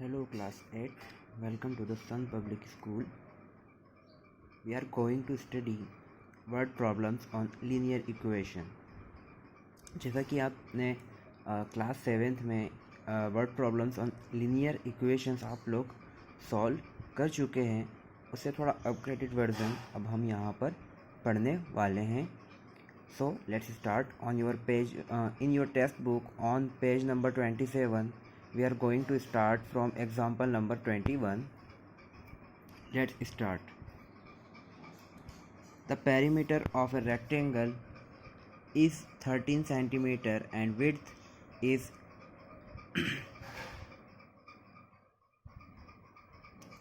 Hello class 8, welcome to the Sun Public School. We are going to study word problems on linear equation. जैसा कि आपने class 7th में word problems on linear equations आप लोग solve कर चुके हैं, उससे थोड़ा अपग्रेडेड वर्जन अब हम यहाँ पर पढ़ने वाले हैं. So let's start on your page in your test book on page number 27. We are going to start from example number 21. Let's start. The perimeter of a rectangle is 13 centimeter and width is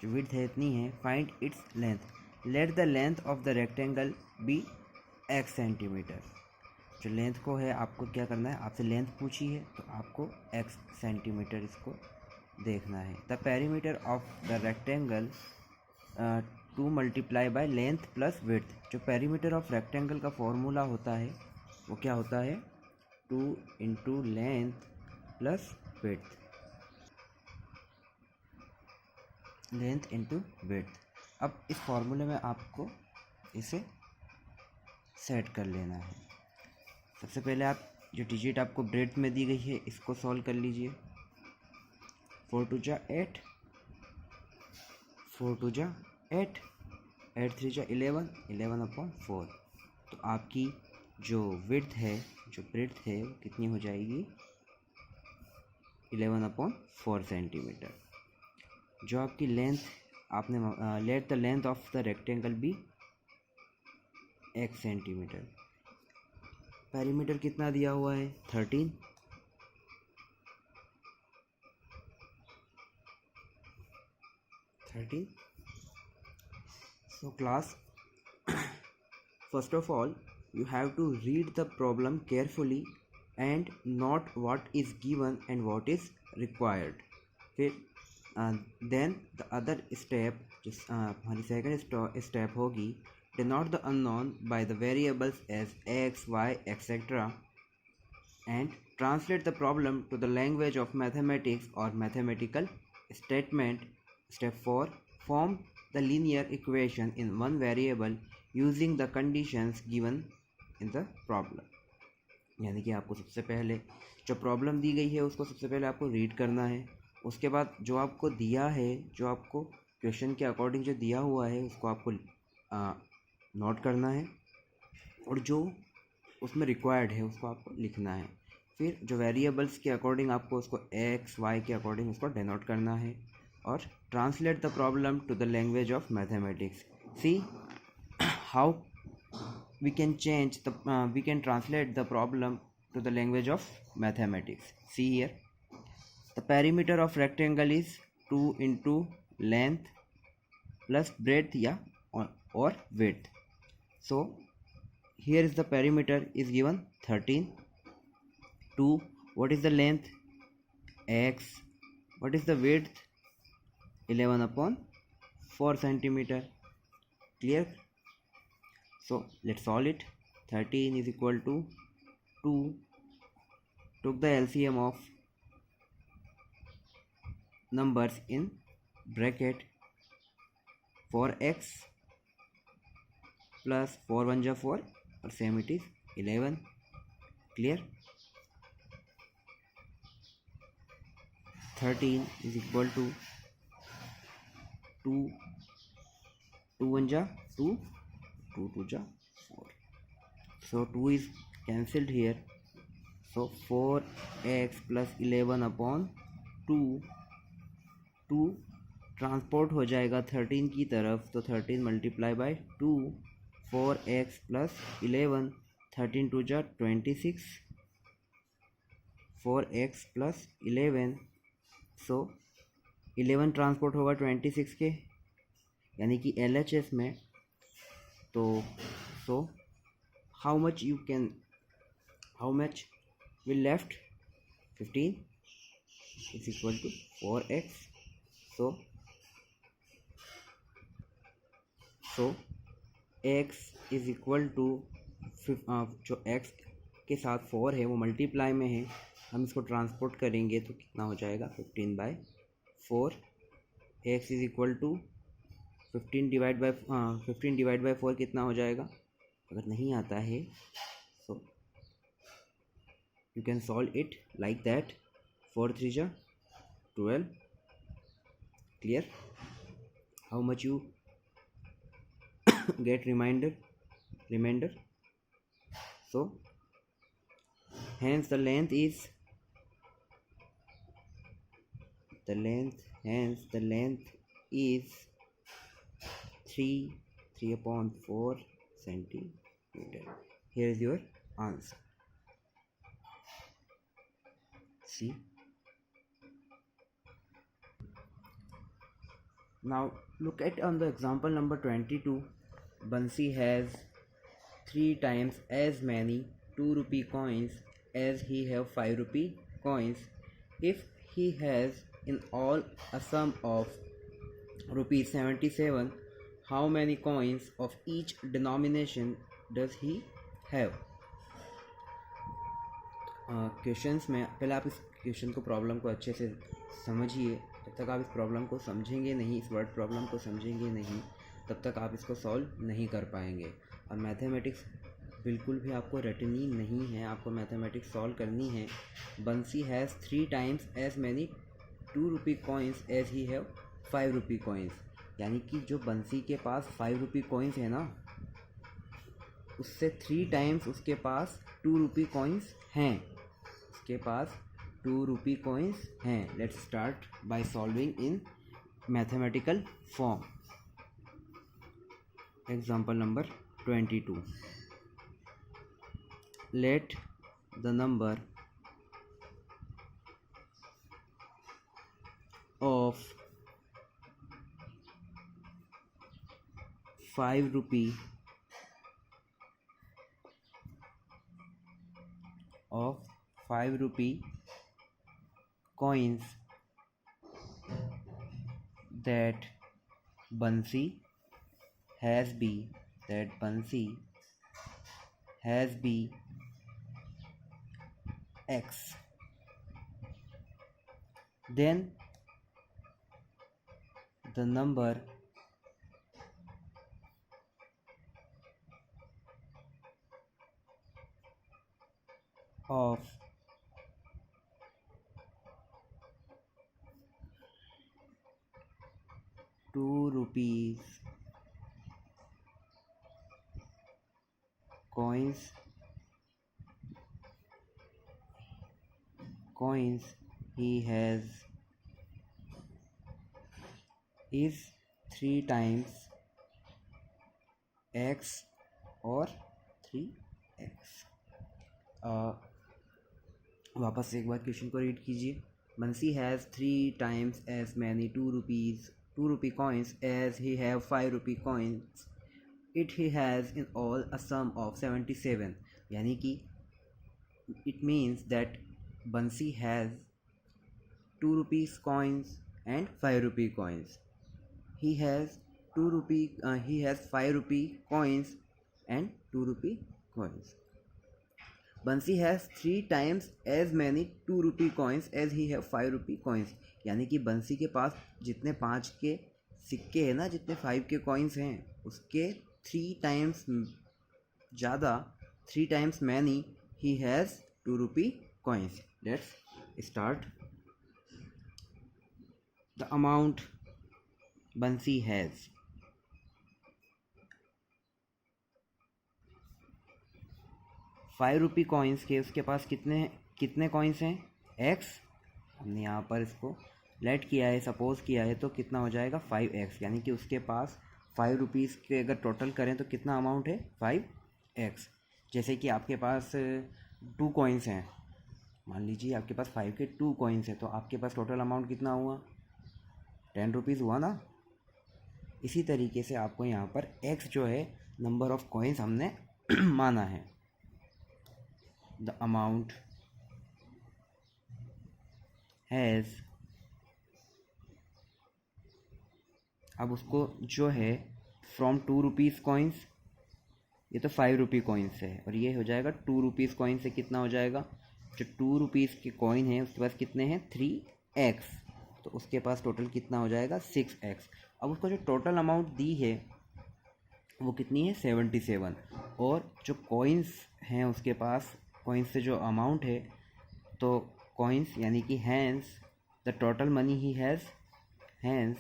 width है इतनी है. Find its length. Let the length of the rectangle be x centimeter. जो length को है आपको क्या करना है, आपसे लेंथ पूछी है तो आपको x सेंटीमीटर इसको देखना है. The perimeter of the rectangle 2 multiply by length plus width. जो पेरीमीटर ऑफ रेक्टेंगल का फॉर्मूला होता है वो क्या होता है, 2 into length plus width, length into width. अब इस फॉर्मूले में आपको इसे सेट कर लेना है. सबसे पहले आप जो डिजिट आपको ब्रेड्थ में दी गई है इसको सॉल्व कर लीजिए. 4 2 जा 8, 4 2 जा 8, 8 3 जा 11, 11/4. तो आपकी जो विड्थ है, जो ब्रेड्थ है वो कितनी हो जाएगी, 11/4 सेंटीमीटर. जो आपकी लेंथ आपने let the length of the rectangle be x centimetre. Perimeter कितना दिया हुआ है, 13. So class, first of all you have to read the problem carefully and note what is given and what is required. फिर then the other step, just हमारी second step होगी, denote the unknown by the variables as x, y, etc. and translate the problem to the language of mathematics or mathematical statement. Step 4. Form the linear equation in one variable using the conditions given in the problem. यानी कि आपको सबसे पहले जो problem दी गई है उसको सबसे पहले आपको रीड करना है. उसके बाद जो आपको दिया है, जो आपको क्वेश्चन के अकॉर्डिंग जो दिया हुआ है उसको आपको नोट करना है और जो उसमें रिक्वायर्ड है उसको आपको लिखना है. फिर जो वेरिएबल्स के अकॉर्डिंग आपको उसको एक्स वाई के अकॉर्डिंग उसको डिनोट करना है और translate the problem to the language of mathematics. See how we can change the we can translate the problem to the language of mathematics. See here, the perimeter of rectangle is 2 into length plus breadth या or width. So here is the perimeter is given 13. 2, what is the length, x, what is the width, 11/4 centimeter. Clear? So let's solve it. 13 is equal to 2, took the LCM of numbers in bracket, 4x plus 4 1 जा 4 और same it is 11. Clear? 13 is equal to 2, 2 1 जा 2, 2 2 जा 4. So 2 is cancelled here. So 4x plus 11/2, 2 transport हो जाएगा 13 की तरफ, तो 13 multiply by 2, 4x plus 11, 13 2 जा 26, 4x प्लस 11. सो 11 ट्रांसपोर्ट होगा 26 के, यानी कि LHS में. तो so how much will left, 15 is equal to 4x. So x is equal to जो x के साथ 4 है वो मल्टीप्लाई में है, हम इसको ट्रांसपोर्ट करेंगे तो कितना हो जाएगा, 15/4. 4, x is equal to 15 divide by 4 कितना हो जाएगा? अगर नहीं आता है so you can solve it like that. 4 3 जा 12. Clear? How much you get remainder? So hence the length is is 3 upon 4 centimeter. Here is your answer. See. Now look at on the example number 22. Bansi has 3 times as many 2 rupee coins as he have 5 rupee coins. If he has in all a sum of rupees 77, how many coins of each denomination does he have? Questions में पहले आप इस question को problem को अच्छे से समझिए. जब तक आप इस प्रॉब्लम को समझेंगे नहीं, इस वर्ड प्रॉब्लम को समझेंगे नहीं, तब तक आप इसको सॉल्व नहीं कर पाएंगे. और मैथमेटिक्स बिल्कुल भी आपको रटनी नहीं है, आपको मैथमेटिक्स सॉल्व करनी है. Bansi has 3 times as many 2 rupee coins as he have 5 rupee coins. यानी कि जो बंसी के पास 5 रुपी कॉइन्स है ना, उससे 3 टाइम्स उसके पास 2 रुपी कॉइन्स हैं. उसके पास 2 रुपी कॉइन्स हैं. Let's start by solving in mathematical form. Example number 22. Let the number of 5 rupee coins that Bansi has be X. Then the number of 2 rupees coins he has is 3 times x और 3x. वापस से एक बार question को read कीजिए. Bansi has 3 times as many 2 rupee coins as he have 5 rupee coins. It he has in all a sum of 77. यानी कि it means that Bansi has 2 rupees coins and 5 rupee coins. He has 5 rupee coins and 2 rupee coins. Bansi has 3 times as many 2 rupee coins as he have 5 rupee coins. यानी कि बंसी के पास जितने 5 के सिक्के हैं ना, जितने 5 के कॉइन्स हैं, उसके 3 टाइम्स ज़्यादा, 3 times many he has 2 rupee coins. Let's start. The amount Bansi has. ₹5 coins के उसके पास कितने कॉइन्स हैं? x. हमने यहाँ पर इसको लेट किया है, सपोज किया है, तो कितना हो जाएगा 5x. यानी कि उसके पास 5 रुपीज़ के अगर टोटल करें तो कितना अमाउंट है 5x. जैसे कि आपके पास 2 कॉइन्स हैं, मान लीजिए आपके पास 5 के 2 कॉइन्स हैं, तो आपके पास टोटल अमाउंट कितना हुआ? 10 रुपीज़ हुआ ना. इसी तरीके से आपको यहाँ पर x जो है नंबर ऑफ कॉइन्स हमने माना है. द अमाउंट हैज़, अब उसको जो है फ्रॉम 2 रुपीज़ कॉइन्स, ये तो 5 रुपी कॉइन्स है, और ये हो जाएगा 2 रुपीज़ कॉइन से कितना हो जाएगा? जो 2 रुपीज़ के कॉइन है उसके पास कितने हैं? 3x. तो उसके पास टोटल कितना हो जाएगा 6x। अब उसको जो टोटल अमाउंट दी है वो कितनी है 77, और जो कॉइन्स हैं उसके पास, कॉइन्स से जो अमाउंट है, तो कॉइन्स यानी कि hence the total money he has, hence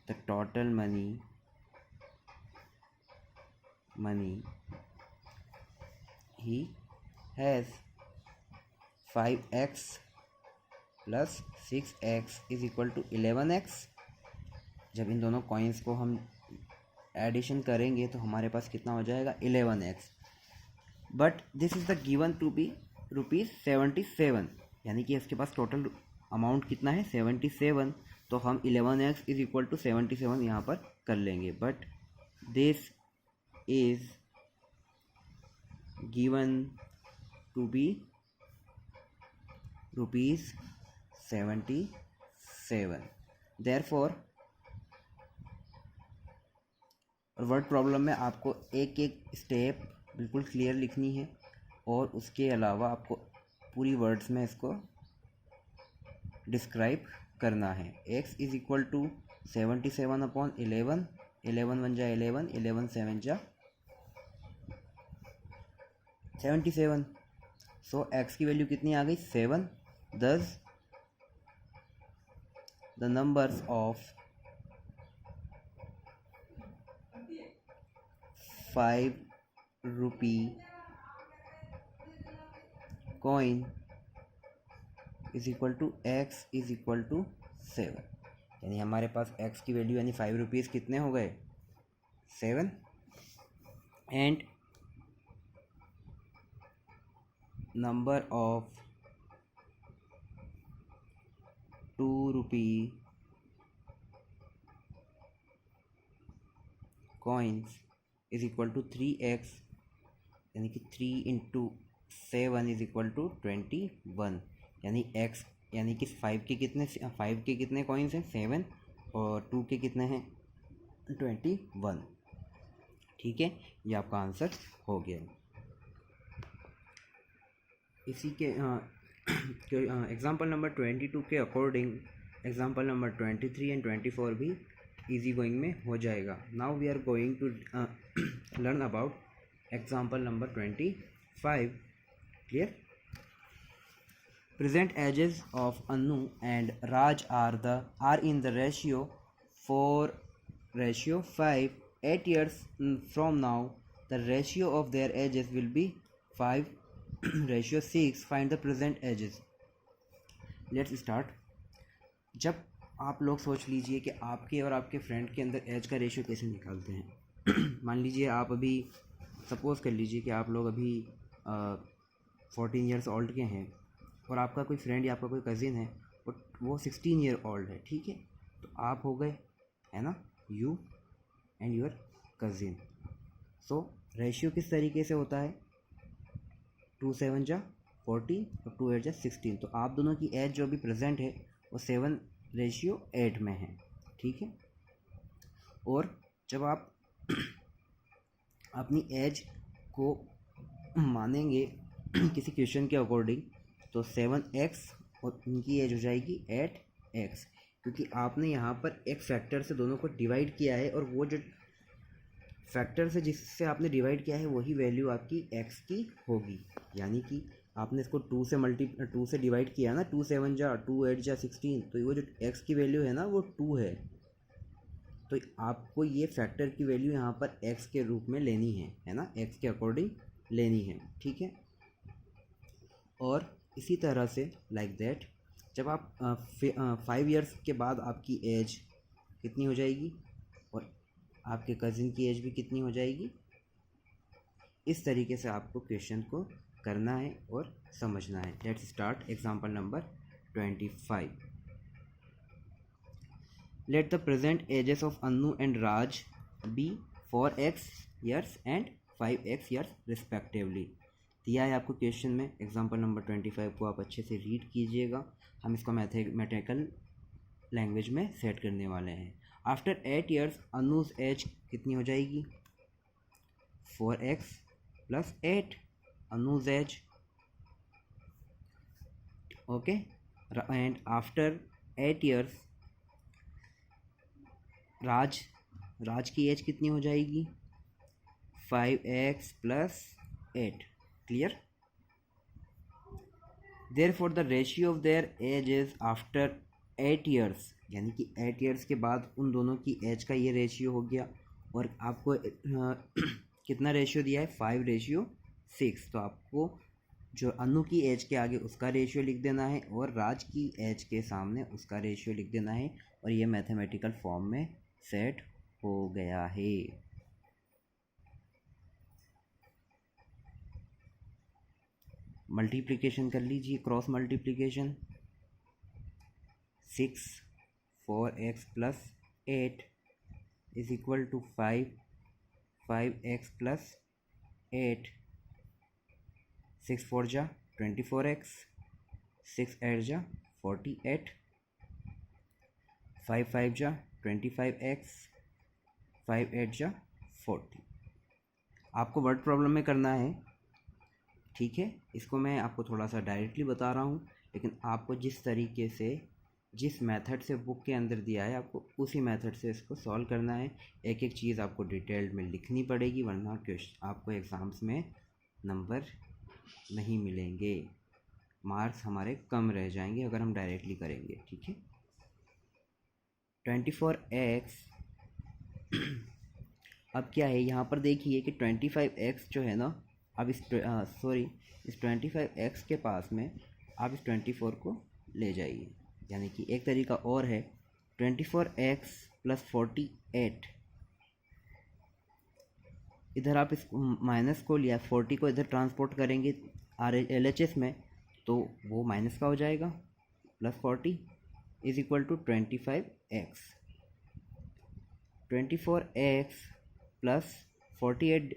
the total money he has 5x plus 6x is equal to 11x। जब इन दोनों कॉइन्स को हम एडिशन करेंगे तो हमारे पास कितना हो जाएगा 11x। But this is the given to be ₹77, यानी कि इसके पास टोटल अमाउंट कितना है 77, तो हम 11x इज इक्वल टू 77 यहाँ पर कर लेंगे। But this is given to be ₹77। therefore word problem में आपको एक एक स्टेप बिल्कुल क्लियर लिखनी है, और उसके अलावा आपको पूरी वर्ड्स में इसको डिस्क्राइब करना है। x is equal to 77 upon 11, 11 1 जा 11, 11 7 जा 77। सो x की वैल्यू कितनी आ गई 7। Thus the numbers of 5 rupee coin is equal to x is equal to 7, यानी हमारे पास x की वैल्यू यानी 5 रुपीज़ कितने हो गए 7, and number of 2 rupee coins is equal to 3x, यानी कि 3 इंटू 7 इज इक्वल टू 21, यानी x यानी कि 5 के कितने कॉइन्स हैं 7, और 2 के कितने हैं 21। ठीक है, ये आपका आंसर हो गया। इसी के एग्जाम्पल नंबर 22 के अकॉर्डिंग एग्जाम्पल नंबर 23 एंड 24 भी इजी गोइंग में हो जाएगा। Now we are going to learn about example number 25। Clear? Present ages of Anu and Raj are in the ratio 4:5। 8 years from now the ratio of their ages will be 5:6। Find the present edges. Let's start. जब आप लोग सोच लीजिए कि आपके और आपके friend के अंदर एज का रेशियो कैसे निकालते हैं। मान लीजिए आप अभी सपोज़ कर लीजिए कि आप लोग अभी 14 ईयर्स ओल्ड के हैं, और आपका कोई फ्रेंड या आपका कोई कज़िन है वो 16 ईयर ओल्ड है। ठीक है, तो आप हो गए, है ना, you and your cousin. So ratio किस तरीके से होता है 2 7 जा 14 और 2 8 जा 16। तो आप दोनों की एज जो अभी प्रेजेंट है वो 7:8 में है। ठीक है, और जब आप अपनी एज को मानेंगे किसी क्वेश्चन के अकॉर्डिंग, तो 7x और उनकी एज हो जाएगी 8x, क्योंकि आपने यहाँ पर एक फैक्टर से दोनों को डिवाइड किया है, और वो जो फैक्टर से जिससे आपने डिवाइड किया है वही वैल्यू आपकी x की होगी। यानी कि आपने इसको 2 से डिवाइड किया ना, 2 7 जा 2 8 जा 16, तो वो जो x की वैल्यू है ना वो 2 है। तो आपको ये फैक्टर की वैल्यू यहाँ पर x के रूप में लेनी है ना, x के अकॉर्डिंग लेनी है। ठीक है, और इसी तरह से लाइक दैट जब आप 5 इयर्स के बाद आपकी एज कितनी हो जाएगी और आपके कज़िन की एज भी कितनी हो जाएगी, इस तरीके से आपको क्वेश्चन को करना है और समझना है। Let's start example number 25। Let the present ages of Annu and Raj be 4x years and 5x years respectively. दिया है आपको क्वेश्चन में। एग्जांपल नंबर 25 को आप अच्छे से रीड कीजिएगा। हम इसको मैथमेटिकल लैंग्वेज में सेट करने वाले हैं। आफ्टर 8 ईयर्स अन्नूज एज कितनी हो जाएगी 4x + 8 अन्नूज age. Okay, and after 8 years Raj की एज कितनी हो जाएगी 5x plus 8. Clear? Therefore the ratio of their ages after 8 years, यानी कि 8 years के बाद उन दोनों की एज का ये रेशियो हो गया. और आपको कितना रेशियो दिया है 5:6. तो आपको जो अनु की एज के आगे उसका रेशियो लिख देना है और राज की एज के सामने उसका रेशियो लिख देना है, और ये मैथमेटिकल फॉर्म में सेट हो गया है. मल्टीप्लिकेशन कर लीजिए, cross multiplication. 6 4x plus 8 is equal to 5x plus 8. 6 4 जा 24x, 6 8 जा 48, 5 5 जा 25x, 5 8 जा 40. आपको वर्ड प्रॉब्लम में करना है, ठीक है. इसको मैं आपको थोड़ा सा डायरेक्टली बता रहा हूँ, लेकिन आपको जिस तरीके से जिस मेथड से बुक के अंदर दिया है आपको उसी मेथड से इसको सॉल्व करना है. एक एक चीज़ आपको डिटेल्ड में लिखनी पड़ेगी, वरना आपको एग्ज़ाम्स में नंबर नहीं मिलेंगे, मार्क्स हमारे कम रह जाएंगे अगर हम डायरेक्टली करेंगे. ठीक है. 24x अब क्या है यहाँ पर देखिए कि 25x जो है ना, अब इस 25x के पास में आप इस 24 को ले जाइए. यानी कि एक तरीका और है 24x plus 48. इधर आप इस माइनस को लिया 40 को इधर ट्रांसपोर्ट करेंगे LHS में, तो वो माइनस का हो जाएगा. Plus 40 is equal to 25x. 24x plus 48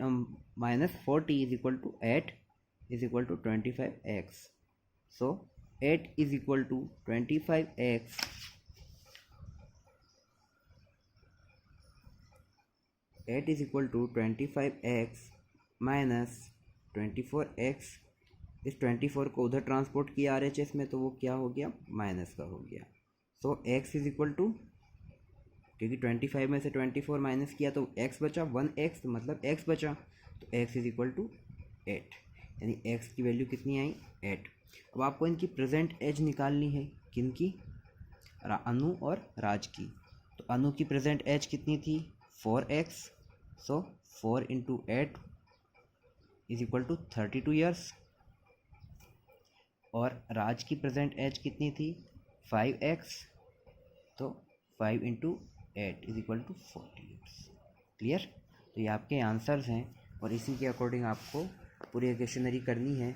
minus 40 is equal to 8 is equal to 25x. So 8 is equal to 25x. 8 is equal to 25x minus 24x. इस 24 को उधर ट्रांसपोर्ट किया RHS में, तो वो क्या हो गया माइनस का हो गया. सो x इज इक्वल टू, क्योंकि 25 में से 24 माइनस किया तो x बचा 1x, तो मतलब x बचा, तो x इज इक्वल टू 8. यानी x की वैल्यू कितनी आई 8. अब आपको इनकी प्रेजेंट एज निकालनी है, किनकी अनु और राज की. तो अनु की प्रेजेंट एज कितनी थी 4x. So 4 into 8 is equal to 32 years. और राज की प्रेजेंट एज कितनी थी 5x. तो 5 into 8 is equal to 40 years. Clear. तो ये आपके आंसर्स हैं, और इसी के अकॉर्डिंग आपको पूरी क्वेश्चनरी करनी है.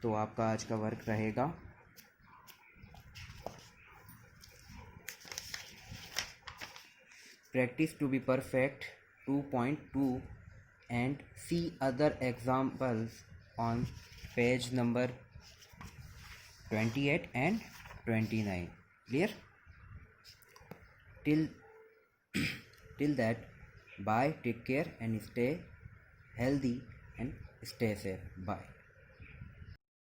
तो आपका आज का वर्क रहेगा practice to be perfect 2.2 and see other examples on page number 28 and 29. Clear? Till that, bye, take care and stay healthy and stay safe. Bye.